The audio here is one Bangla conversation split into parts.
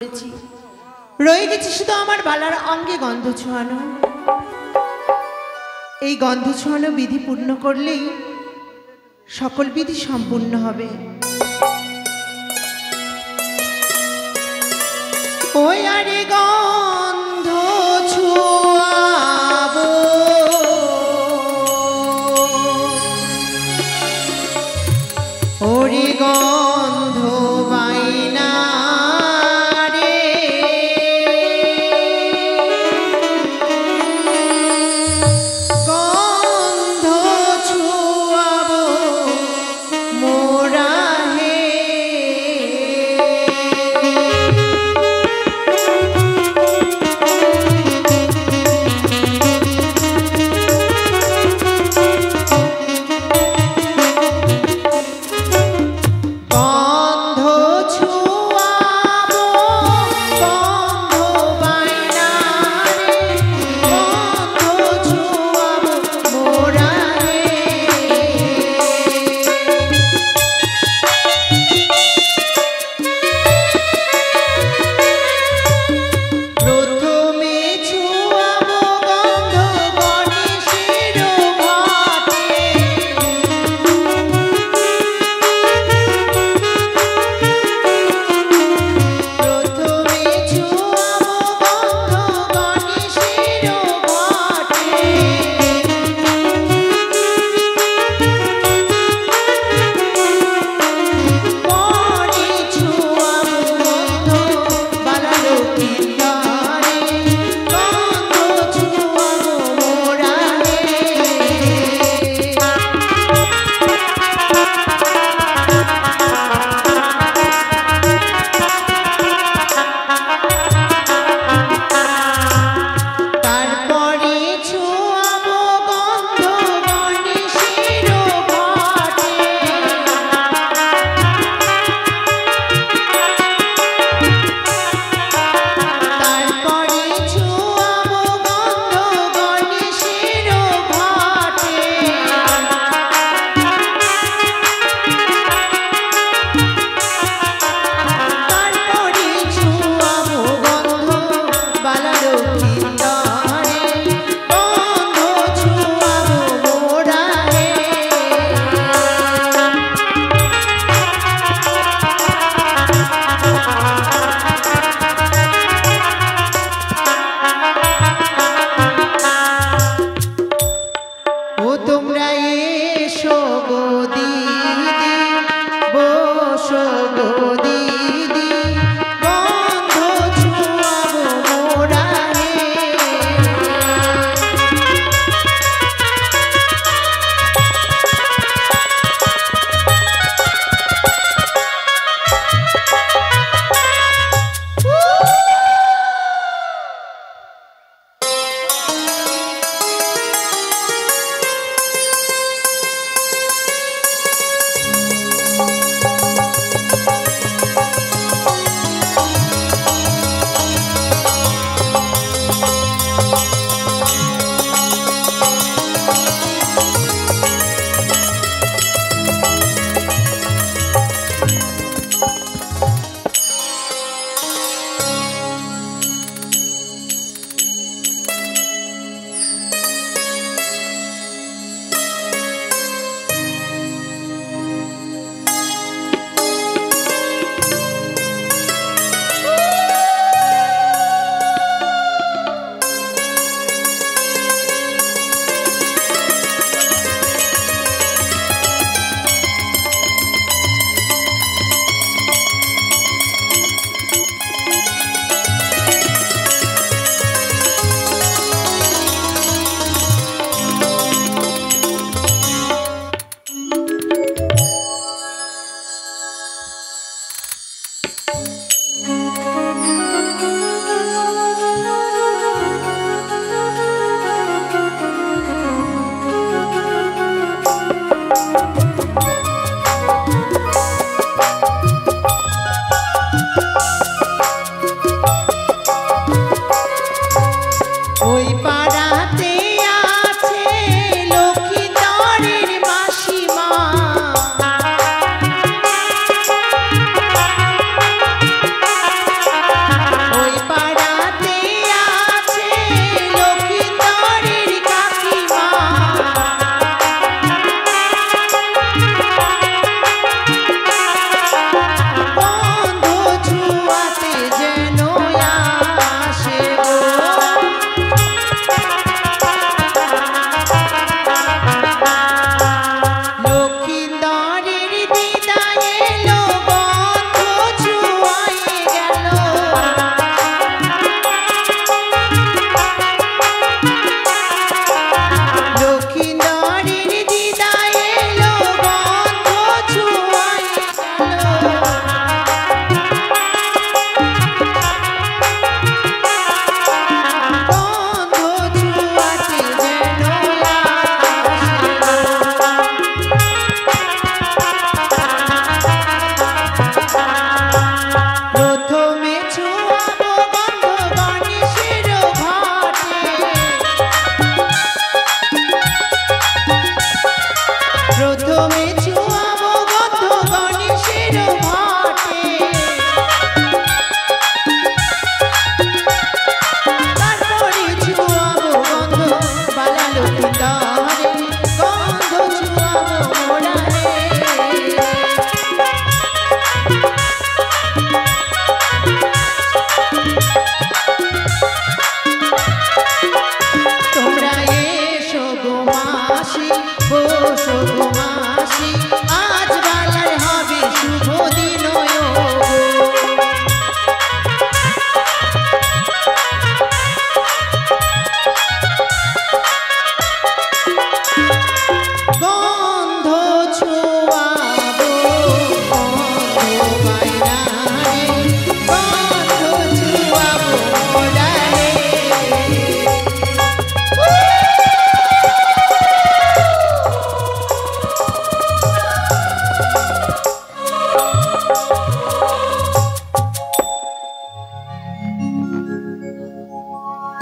করেছি, রয়ে গেছে শুধু আমার বালার অঙ্গে গন্ধ ছোঁয়ানো। এই গন্ধ ছোঁয়ানো বিধি পূর্ণ করলেই সকল বিধি সম্পূর্ণ হবে। ওই আরে গন্ধ ছোঁয়াবো, ওরে গন্ধ বাইনা রে, গন্ধ ছোঁয়াবো মোরা হে।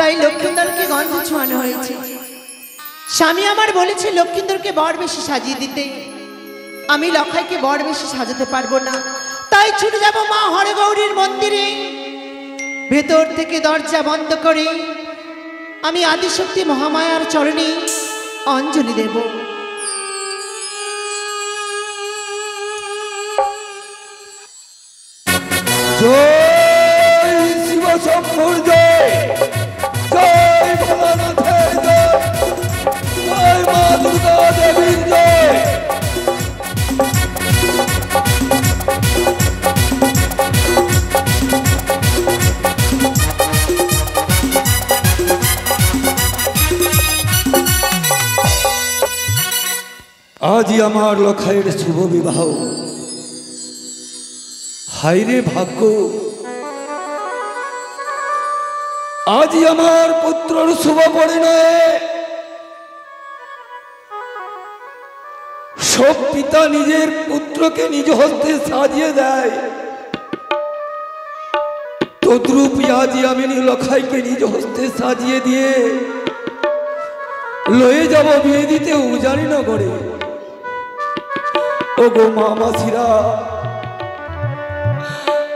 তাই লক্ষ্মীন্দরকে গন্ধ ছোঁয়ানো হয়েছে। স্বামী আমার বলেছে লক্ষ্মীন্দরকে বর বেশি সাজিয়ে দিতে। আমি লখাইকে বর বেশি সাজাতে পারবো না, তাই ছুটে যাব মা হরগৌরীর মন্দিরে। ভেতর থেকে দরজা বন্ধ করে আমি আদিশক্তি মহামায়ার চরণে অঞ্জলি দেব। জয় শিব শম্ভুর জয়, জয় ভোলানাথের জয়, জয় মা দুর্গা দেবীর জয়। আজই আমার লখাইয়ের শুভ বিবাহ। হাইরে ভাগ্য, আজই আমার পুত্রর শুভ পরিণয়ে। সব পিতা নিজের পুত্রকে নিজ হস্তে সাজিয়ে দেয়, তদ্রূপ আজই আমি লখাইকে নিজ হস্তে সাজিয়ে দিয়ে লয়ে যাব বিয়ে দিতে উজানি নগরে। ও গো মা মাসিরা,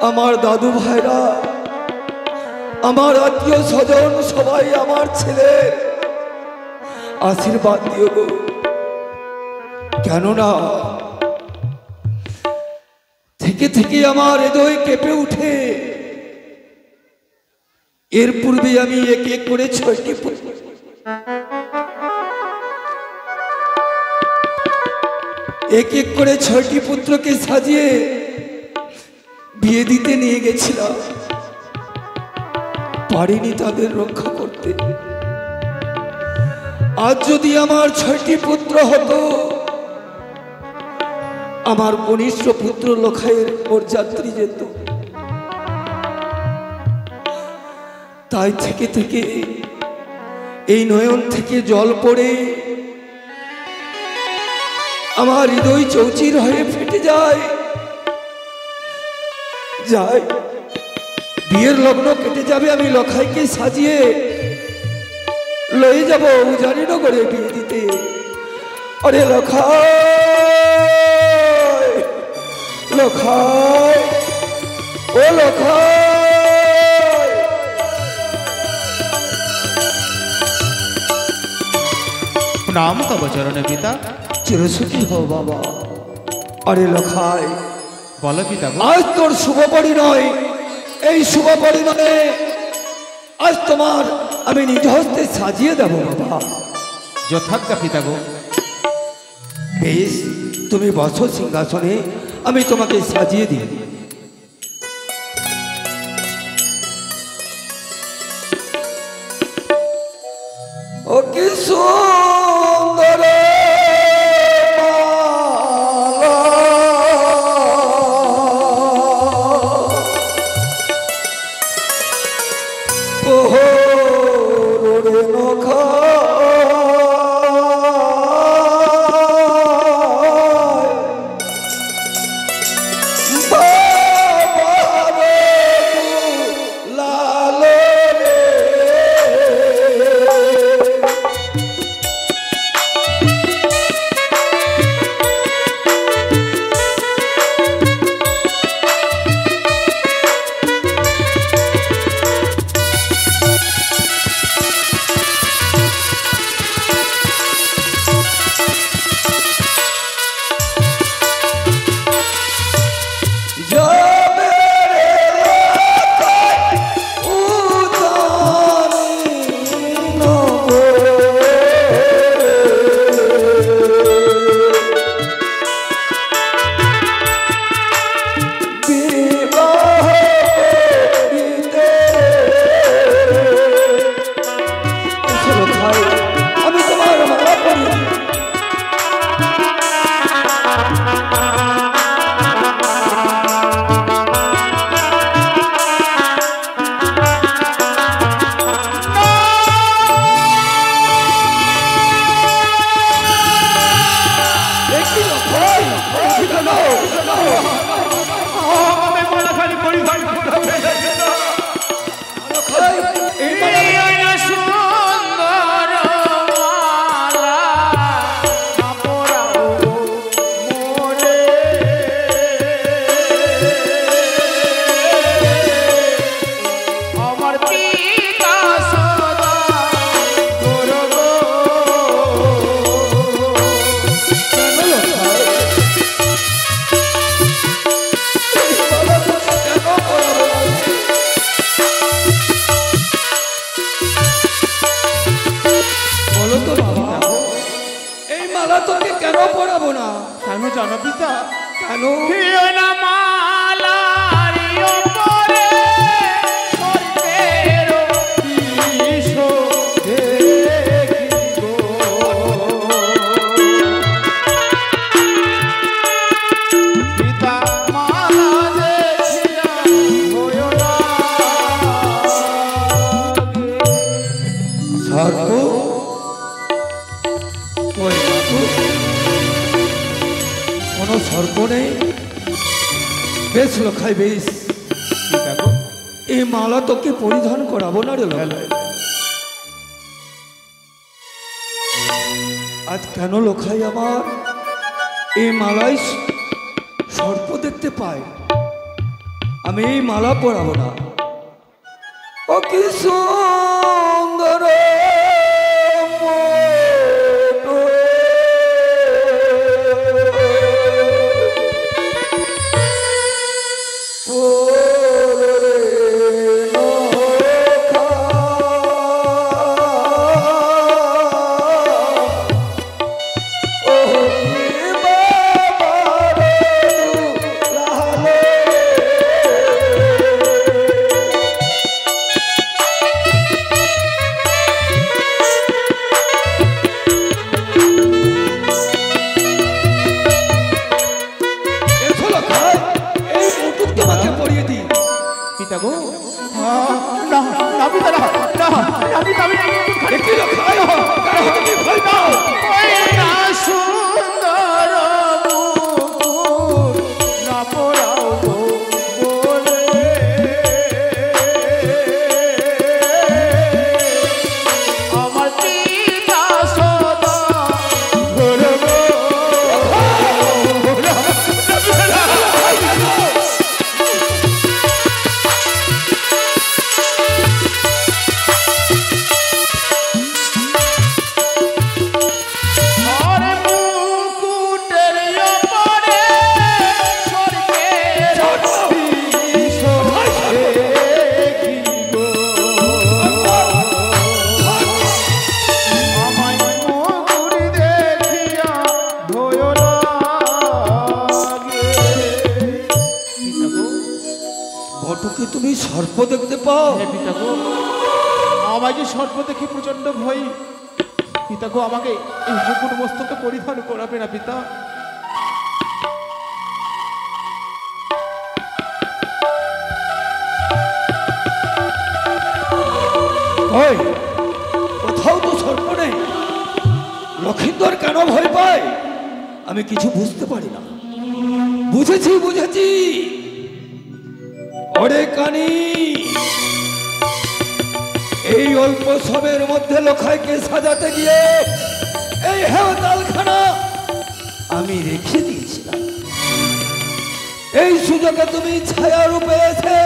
আমার দাদু ভাইরা, আমার আত্মীয় স্বজন সবাই আমার ছেলে আশীর্বাদ দিও গো। কেননা থেকে থেকে আমার হৃদয় কেঁপে উঠে। এর পূর্বে আমি এক এক করে 6টি পুত্রকে সাজিয়ে বিয়ে দিতে নিয়ে গেছিলাম, পারিনি তাদের রক্ষা করতে। আজ যদি আমার 6টি পুত্র হতো, আমার কনিষ্ঠ পুত্র লখাইয়ের বরযাত্রী যেত। তাই থেকে থেকে এই নয়ন থেকে জল পড়ে আমার হৃদয় চৌচির হয়ে ফেটে যায়। বিয়ের লগ্ন কেটে যাবে, আমি লখাইকে সাজিয়ে লয়ে যাব উজানি নগরে বিয়ে দিতে। আরে লখাই, লখাই, ও লখাই। প্রণাম তব চরণে পিতা। চিরসুখী হও বাবা। আরে লখাই, বলো পিতা। আজ তোর শুভ পরিণয়। এই শুভ পরিণয়ে আজ তোমার আমি নিজ হস্তে সাজিয়ে দেব বাবা। যথাজ্ঞা পিতা গো। বেশ, তুমি বসো সিংহাসনে, আমি তোমাকে সাজিয়ে দিই। ও কি সুন্দর জানো পিতা কেন? কেউ না মালারি ওপরে সর্পের বিষ দেখিব। পিতা মালা দেখিয়া হইও না সর্প? কই বাবু, কোনো সর্প নেই? বেশ লখাই বেশ, পিতা গো এই মালা তোকে পরিধান করাবো না রে লখাই। আজ কেন লখাই আমার এই মালাই সর্প দেখতে পাই? আমি এই মালা পরাবো না। ও কি সুন্দর পিতা গো না না পিতা না না না পিতা আমি না সুন্দর মুকুট না পরাবো বলে আমার পিতা সদা করব। বটকে তুমি সর্প দেখতে পাও? পিতা গো আমায় যে সর্প দেখে প্রচন্ড ভয়। পিতা গো আমাকে এই মুকুট মস্তকে পরিধান করাবে না পিতা? ওই কোথাও তো সর্প নেই, লক্ষিন্দর কেন ভয় পায় আমি কিছু বুঝতে পারি না। বুঝেছি বুঝেছি, ওরে কানি, এই অল্প সময়ের মধ্যে লখাইকে সাজাতে গিয়ে এই হেওতালখানা আমি রেখে দিয়েছিলাম। এই সুযোগে তুমি ছায়া রূপে এসে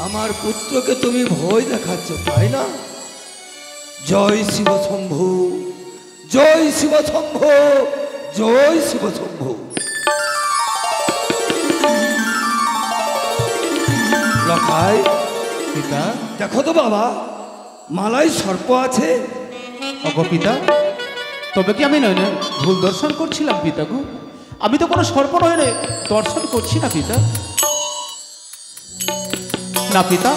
আমার পুত্রকে তুমি ভয় দেখাচ্ছ, তাই না? জয় শিব শম্ভু, জয় শিব শম্ভু, জয় শিব শম্ভু। লখাই পিতা দেখো তো বাবা, মালায় সর্প আছে। অগো পিতা, তবে কি আমি নয় ভুল দর্শন করছিলাম পিতা গো? আমি তো কোনো সর্প নয় দর্শন করছি না পিতা। না পিতা,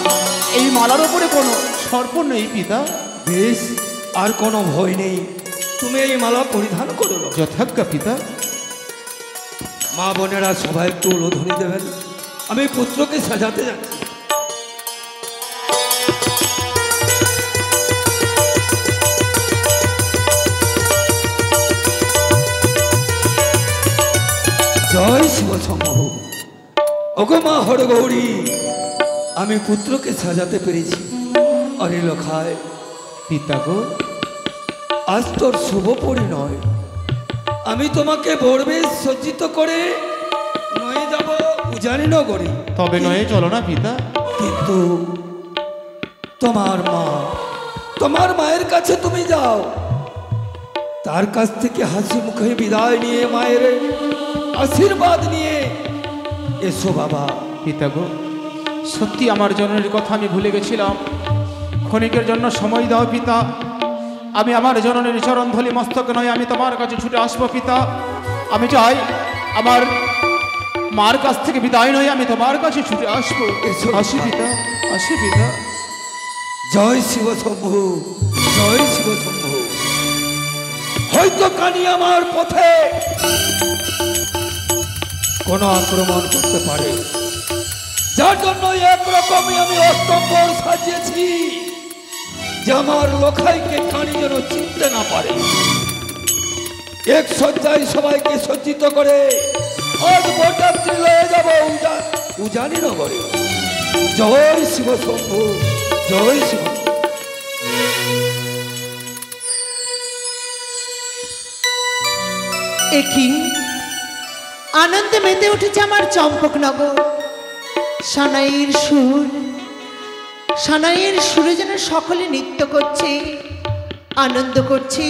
এই মালার ওপরে কোনো সর্প নেই পিতা। বেশ, আর কোনো ভয় নেই, তুমি এই মালা পরিধান করো। যথাজ্ঞা পিতা। মা বোনেরা সবাই একটু উলুধ্বনি দেবেন, আমি পুত্রকে সাজাতে যাচ্ছি। জয় শিব শম্ভু। ওগো মা হরগৌরী, আমি পুত্রকে সাজাতে পেরেছি। আরে লখায় পিতা গো, আজ তোর শুভ পরিণয়। আমি তোমাকে বরবে সজ্জিত করে নয়ে যাব উজানি নগরে। তবে নয় চলো না পিতা। কিন্তু তোমার মায়ের কাছে তুমি যাও, তার কাছ থেকে হাসি মুখে বিদায় নিয়ে মায়ের আশীর্বাদ নিয়ে এসো বাবা। পিতা গো, সত্যি আমার জননীর কথা আমি ভুলে গেছিলাম। ক্ষণিকের জন্য সময় দাও পিতা। আমি আমার জননীর চরণ ধলি মস্তক নয়, আমি তোমার কাছে ছুটে আসবো পিতা। আমি চাই আমার মার কাছ থেকে বিদায় নয় আমি তোমার কাছে ছুটে আসবো। এসো। আসি পিতা, আসি পিতা। জয় শিব শম্ভু, জয় শিব শম্ভু। হয়তো কানি আমার পথে কোনো আক্রমণ করতে পারে, যার জন্য একরকমই আমি অস্তম্বর সাজিয়েছি, যে আমার লোখাইকে কানি যেন চিনতে না পারে। এক সজ্জায় সবাইকে সজ্জিত করে আজ বরযাত্রী লয়ে যাব উজানি নগরে। জয় শিব শম্ভু, জয় শিব। একই আনন্দে মেতে উঠেছে আমার চম্পকনগর। সানাইয়ের সুর, সানাইয়ের সুরে যেন সকলে নৃত্য করছে, আনন্দ করছে।